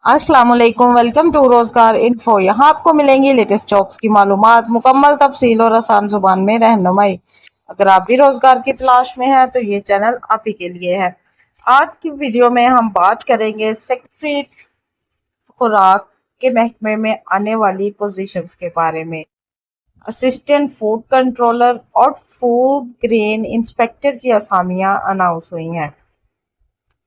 अस्सलाम वालेकुम। Welcome to रोजगार इन्फो। यहाँ आपको मिलेंगी लेटेस्ट जॉब्स की मालूमात, मुकम्मल तफसील और आसान जुबान में रहनुमाई। अगर आप भी रोजगार की तलाश में हैं तो ये चैनल आप ही के लिए है। आज की वीडियो में हम बात करेंगे सेक्रेटरी खुराक के महकमे में आने वाली पोजीशंस के बारे में। असिस्टेंट फूड कंट्रोलर और फूड ग्रेन इंस्पेक्टर की असामियां अनाउंस हुई हैं।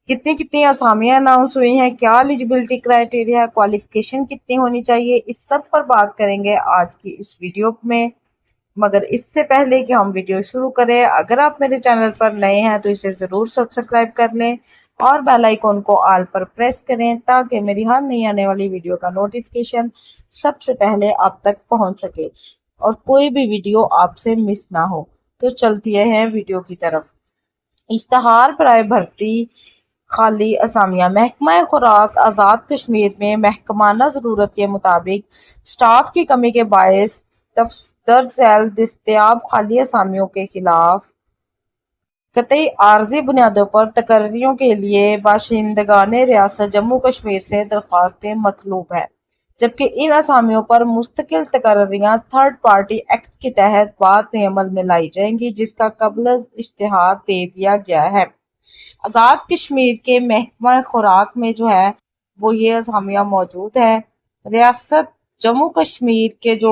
कितनी कितनी असामियां अनाउंस हुई हैं, क्या एलिजिबिलिटी क्राइटेरिया है, क्वालिफिकेशन कितनी होनी चाहिए, इस सब पर बात करेंगे आज की इस वीडियो में। मगर इससे पहले कि हम वीडियो शुरू करें, अगर आप मेरे चैनल पर नए हैं तो इसे ज़रूर सब्सक्राइब कर लें और बेल आइकन को ऑल पर प्रेस करें ताकि मेरी हर नई आने वाली वीडियो का नोटिफिकेशन सबसे पहले आप तक पहुंच सके और कोई भी वीडियो आपसे मिस ना हो। तो चलती है वीडियो की तरफ। इश्तहार बराए भर्ती खाली असामियाँ। महकमा खुराक आज़ाद कश्मीर में महकमाना ज़रूरत के मुताबिक स्टाफ की कमी के बायस दर्ज झैल दस्तयाब खाली असामियों के खिलाफ कतई आर्जी बुनियादों पर तकर्रियों के लिए बाशिंदगान रियासत जम्मू कश्मीर से दरख्वास्तें मतलूब है, जबकि इन असामियों पर मुस्तकिल तकर्रियाँ थर्ड पार्टी एक्ट के तहत बाद में अमल में लाई जाएंगी, जिसका कबल इश्तिहार दे दिया गया है। आज़ाद कश्मीर के महकमा खुराक में जो है वो ये असामियाँ मौजूद है। रियासत जम्मू कश्मीर के जो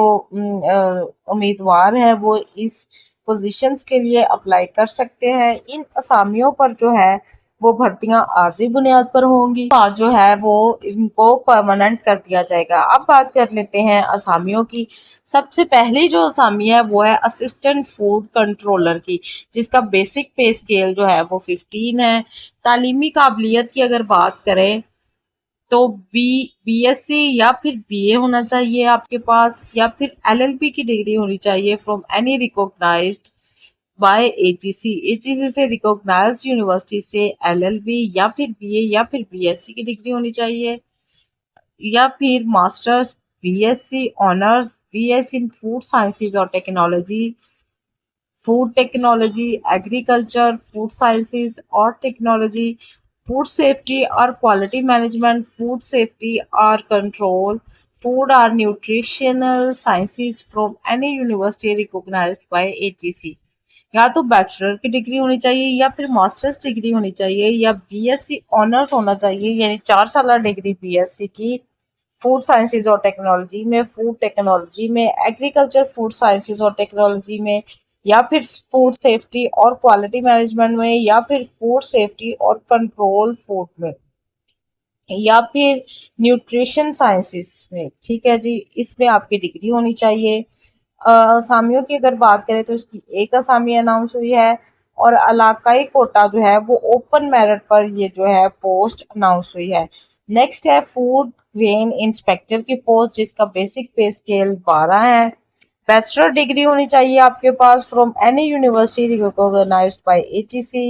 उम्मीदवार हैं वो इस पोजीशंस के लिए अप्लाई कर सकते हैं। इन असामियों पर जो है वो भर्तियां आर्जी बुनियाद पर होंगी, बाद जो है वो इनको परमानेंट कर दिया जाएगा। अब बात कर लेते हैं असामियों की। सबसे पहली जो असामी है वो है असिस्टेंट फूड कंट्रोलर की, जिसका बेसिक पे स्केल जो है वो 15 है। तालीमी काबिलियत की अगर बात करें तो बीएससी या फिर बीए होना चाहिए आपके पास, या फिर एलएलबी की डिग्री होनी चाहिए from any recognised by AGC. AGC से रिकॉग्नाइज्ड यूनिवर्सिटी से एलएलबी या फिर बीए या फिर बीएससी की डिग्री होनी चाहिए, या फिर masters, BSc honours, BSc in food sciences और technology, food technology, agriculture, food sciences और टेक्नोलॉजी, फूड सेफ्टी और क्वालिटी मैनेजमेंट, फूड सेफ्टी और कंट्रोल, फूड और nutritional sciences from any university recognised by HEC. या तो बैचलर की degree होनी चाहिए या फिर मास्टर्स डिग्री होनी चाहिए या बीएससी ऑनर्स होना चाहिए, यानी 4 साल डिग्री बीएससी की फूड साइंसेज और टेक्नोलॉजी में, फूड टेक्नोलॉजी में, एग्रीकल्चर फूड साइंसेज और टेक्नोलॉजी में, या फिर फूड सेफ्टी और क्वालिटी मैनेजमेंट में, या फिर फूड सेफ्टी और कंट्रोल फूड में, या फिर न्यूट्रिशन साइंसेस में। ठीक है जी, इसमें आपकी डिग्री होनी चाहिए। असामियों की अगर बात करें तो इसकी एक असामी अनाउंस हुई है और इलाकाई कोटा जो है वो ओपन मेरिट पर ये जो है पोस्ट अनाउंस हुई है। नेक्स्ट है फूड ग्रेन इंस्पेक्टर की पोस्ट, जिसका बेसिक पे स्केल 12 है। बैचलर डिग्री होनी चाहिए आपके पास from any university recognised by HEC.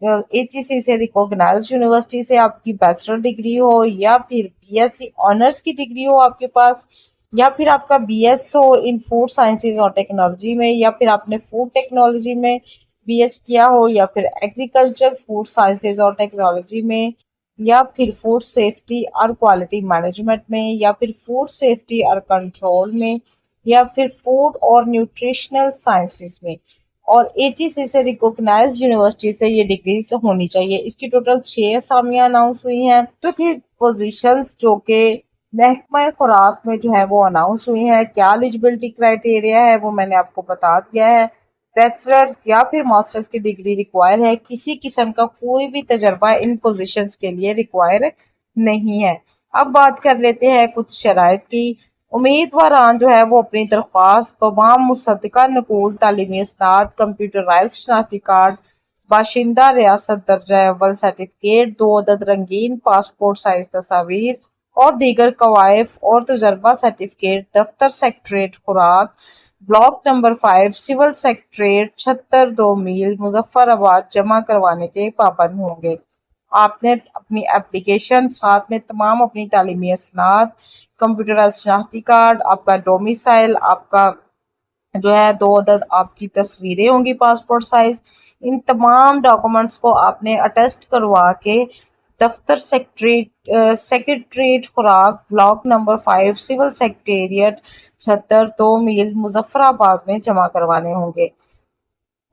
HEC से रिकॉग्नाइज्ड यूनिवर्सिटी से आपकी बैचलर डिग्री हो, या फिर बीएससी ऑनर्स की डिग्री हो आपके पास, या फिर आपका बीएस हो इन फूड साइंसेज और टेक्नोलॉजी में, या फिर आपने फूड टेक्नोलॉजी में बीएस किया हो, या फिर एग्रीकल्चर फूड साइंसेज और टेक्नोलॉजी में, या फिर फूड सेफ्टी और क्वालिटी मैनेजमेंट में, या फिर फूड सेफ्टी और कंट्रोल में, या फिर फूड और न्यूट्रिशनल साइंसेज में। और एचईसी से रिकॉग्नाइज्ड यूनिवर्सिटी से ये डिग्री होनी चाहिए। इसकी टोटल 6 असामियां अनाउंस हुई हैं। तो थी पोजीशंस जो कि महकमा खुराक में जो है वो अनाउंस हुई है। क्या एलिजिबिलिटी क्राइटेरिया है वो मैंने आपको बता दिया है। बैचलर या फिर मास्टर्स की डिग्री रिक्वायर है, किसी किस्म का कोई भी तजर्बा इन पोजीशंस के लिए रिक्वायर नहीं है। अब बात कर लेते हैं कुछ शराइत की। उम्मीदवारान जो है वो अपनी दरख्वास्त तमाम मुसद्दका नकूल तालीमी इसनाद, कंप्यूटराइज्ड शनाख्ती कार्ड, बाशिंदा रियासत दर्जा अव्वल सर्टिफिकेट, 2 अदद रंगीन पासपोर्ट साइज तस्वीर और दीगर कवायफ और तजर्बा सर्टिफिकेट दफ्तर सेक्रेटरीट खुराक, ब्लॉक नंबर 5, सिविल सेक्रेटरीट 76 2 मील मुजफ्फराबाद जमा करवाने के पाबंद होंगे। आपने अपनी एप्लीकेशन, साथ में तमाम अपनी तालीमी असनाद, कंप्यूटराइज्ड शनाख्ती कार्ड, आपका डोमिसाइल, आपका जो है 2 अदद आपकी तस्वीरें होंगी पासपोर्ट साइज, इन तमाम डॉक्यूमेंट्स को आपने अटेस्ट करवा के دفتر سیکریٹریٹ خوراک بلاک نمبر 5 سول سیکریٹریٹ 76 میل مظفر آباد میں جمع کروانے ہوں گے۔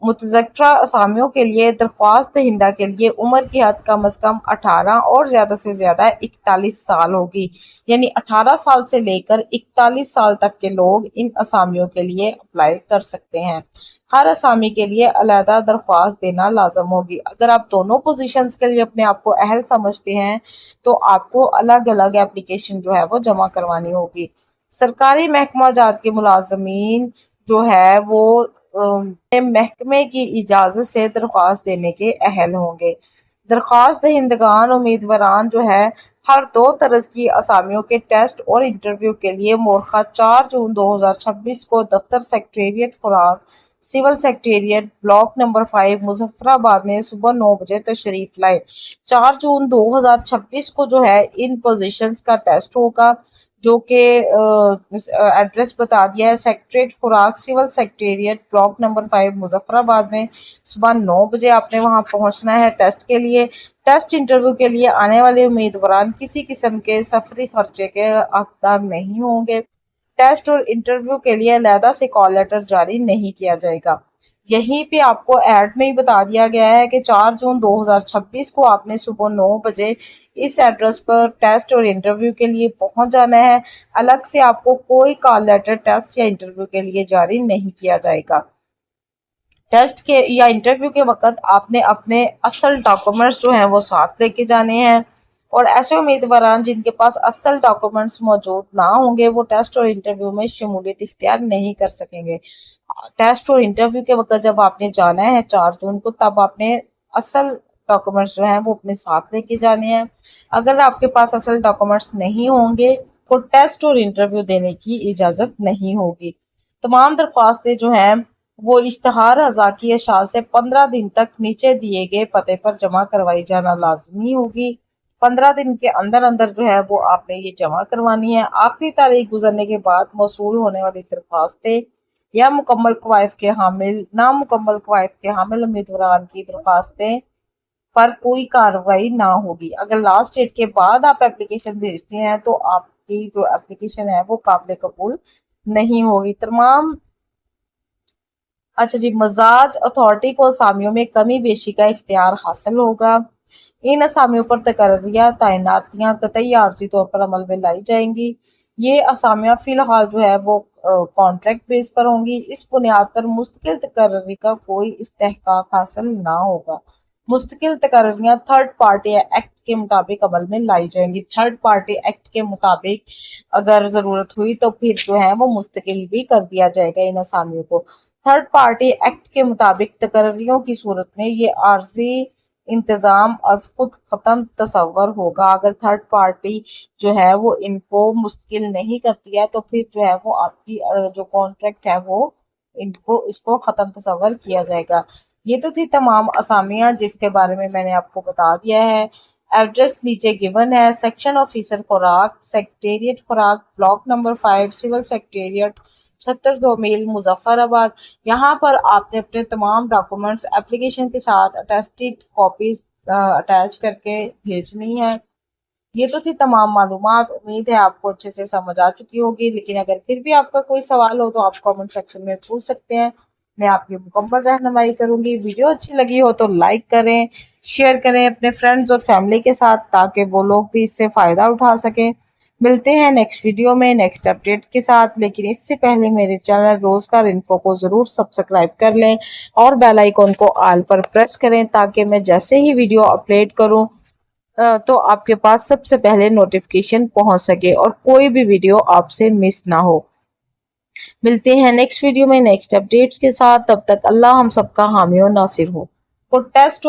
متذکرہ اسامیوں کے لیے درخواست دہندہ کے لیے عمر کی حد کم از کم 18 اور زیادہ سے زیادہ 41 سال ہوگی، یعنی 18 سال سے لے کر 41 سال تک کے لوگ ان اسامیوں کے لیے اپلائی کر سکتے ہیں۔ ہر اسامی کے لیے علیحدہ درخواست دینا لازم ہوگی۔ اگر آپ دونوں پوزیشنز کے لیے اپنے آپ کو اہل سمجھتے ہیں تو آپ کو الگ الگ اپلیکیشن جو ہے وہ جمع کروانی ہوگی۔ سرکاری محکمہ جات کے ملازمین جو ہے وہ محکمے کی اجازت سے درخواست دینے کے اہل ہوں گے۔ درخواست دہندگان امیدواران جو ہے ہر 2 طرز کی اسامیوں کے ٹیسٹ اور انٹرویو کے لیے مورخہ 4 جون 2026 کو دفتر سیکریٹریٹ خوراک civil secretariat block number 5 Muzaffar آباد میں صبح 9 بجے تشریف لائے۔ 4 جون 2026 کو جو ہے ان پوزیشنز کا ٹیسٹ ہوگا، جو کہ ایڈریس بتا دیا ہے سیکریٹریٹ خوراک civil secretariat block number 5 Muzaffar آباد میں۔ صبح 9 بجے آپ نے وہاں پہنچنا ہے ٹیسٹ کے لیے۔ ٹیسٹ انٹرویو کے لیے آنے والے امیدواران کسی قسم کے سفری خرچے کے حقدار نہیں ہوں گے۔ ٹیسٹ اور انٹرویو کے لیے علیحدہ سے کال لیٹر جاری نہیں کیا جائے گا۔ یہیں پہ آپ کو ایڈ میں ہی بتا دیا گیا ہے کہ 4 جون 2026 کو آپ نے صبح 9 بجے اس ایڈریس پر ٹیسٹ اور انٹرویو کے لیے پہنچ جانا ہے۔ الگ سے آپ کو کوئی کال لیٹر ٹیسٹ یا انٹرویو کے لیے جاری نہیں کیا جائے گا۔ ٹیسٹ کے یا انٹرویو کے وقت آپ نے اپنے اصل ڈاکومنٹس جو ہیں وہ ساتھ لے کے جانے ہیں، اور ایسے امیدواران جن کے پاس اصل ڈاکومنٹس موجود نہ ہوں گے وہ ٹیسٹ اور انٹرویو میں شمولیت اختیار نہیں کر سکیں گے۔ ٹیسٹ اور انٹرویو کے وقت جب آپ نے جانا ہے 4 جون کو، تب آپ نے اصل ڈاکومنٹس جو ہیں وہ اپنے ساتھ لے کے جانے ہیں۔ اگر آپ کے پاس اصل ڈاکومنٹس نہیں ہوں گے تو ٹیسٹ اور انٹرویو دینے کی اجازت نہیں ہوگی۔ تمام درخواستیں جو ہیں وہ اشتہار اعضاء کی اشاعت سے 15 دن تک نیچے دیے گئے پتے پر جمع کروائی جانا لازمی ہوگی۔ 15 دن کے اندر اندر جو ہے وہ آپ نے یہ جمع کروانی ہے۔ آخری تاریخ گزرنے کے بعد موصول ہونے والی درخواستیں یا مکمل کوائف کے حامل نامکمل کوائف کے حامل امیدواران کی درخواستیں پر کوئی کارروائی نہ ہوگی۔ اگر لاسٹ ڈیٹ کے بعد آپ اپلیکیشن بھیجتے ہیں تو آپ کی جو اپلیکیشن ہے وہ قابل قبول نہیں ہوگی۔ مزاج اتھارٹی کو اسامیوں میں کمی بیشی کا اختیار حاصل ہوگا۔ ان اسامیوں پر تقرریہ تعیناتیاں قطعی عارضی طور پر عمل میں لائی جائیں گی۔ یہ اسامیاں فی الحال جو ہے وہ کانٹریکٹ بیس پر ہوں گی۔ اس بنیاد پر مستقل تقرری کا کوئی استحقاق حاصل نہ ہوگا۔ مستقل تقرریاں تھرڈ پارٹی ایکٹ کے مطابق عمل میں لائی جائیں گی۔ تھرڈ پارٹی ایکٹ کے مطابق اگر ضرورت ہوئی تو پھر جو ہے وہ مستقل بھی کر دیا جائے گا ان اسامیوں کو۔ تھرڈ پارٹی ایکٹ کے مطابق تقرریوں کی صورت میں یہ عارضی انتظام از خود ختم تصور ہوگا۔ اگر تھرڈ پارٹی جو ہے وہ ان کو مستقل نہیں کرتی ہے تو پھر جو ہے وہ آپ کی جو کانٹریکٹ ہے وہ اس کو ختم تصور کیا جائے گا۔ یہ تو تھی تمام اسامیاں جس کے بارے میں نے آپ کو بتا دیا ہے۔ ایڈریس نیچے گیون ہے، سیکشن آفیسر خوراک سیکریٹریٹ خوراک بلاک نمبر 5 سول سیکریٹریٹ 76 میل مظفر آباد۔ یہاں پر آپ نے اپنے تمام ڈاکومنٹس اپلیکیشن کے ساتھ اٹیسٹڈ کاپیز اٹیچ کر کے بھیجنی ہے۔ یہ تو تھی تمام معلومات، امید ہے آپ کو اچھے سے سمجھ آ چکی ہوگی، لیکن اگر پھر بھی آپ کا کوئی سوال ہو تو آپ کامنٹ سیکشن میں پوچھ سکتے ہیں، میں آپ کی مکمل رہنمائی کروں گی۔ ویڈیو اچھی لگی ہو تو لائک کریں، شیئر کریں اپنے فرینڈز اور فیملی کے ساتھ تاکہ وہ لوگ بھی اس سے فائدہ اٹھا سکیں۔ ملتے ہیں نیکسٹ ویڈیو میں نیکسٹ اپڈیٹ کے ساتھ، لیکن اس سے پہلے میرے چینل روزگار انفو کو ضرور سبسکرائب کر لیں اور بیل آئیکن کو آل پر پریس کریں تاکہ میں جیسے ہی ویڈیو اپلوڈ کروں تو آپ کے پاس سب سے پہلے نوٹیفیکیشن پہنچ سکے اور کوئی بھی ویڈیو آپ سے مس نہ ہو۔ ملتے ہیں نیکسٹ ویڈیو میں نیکسٹ اپڈیٹس کے ساتھ، تب تک اللہ ہم سب کا حامی و ناصر ہو۔ ٹیسٹ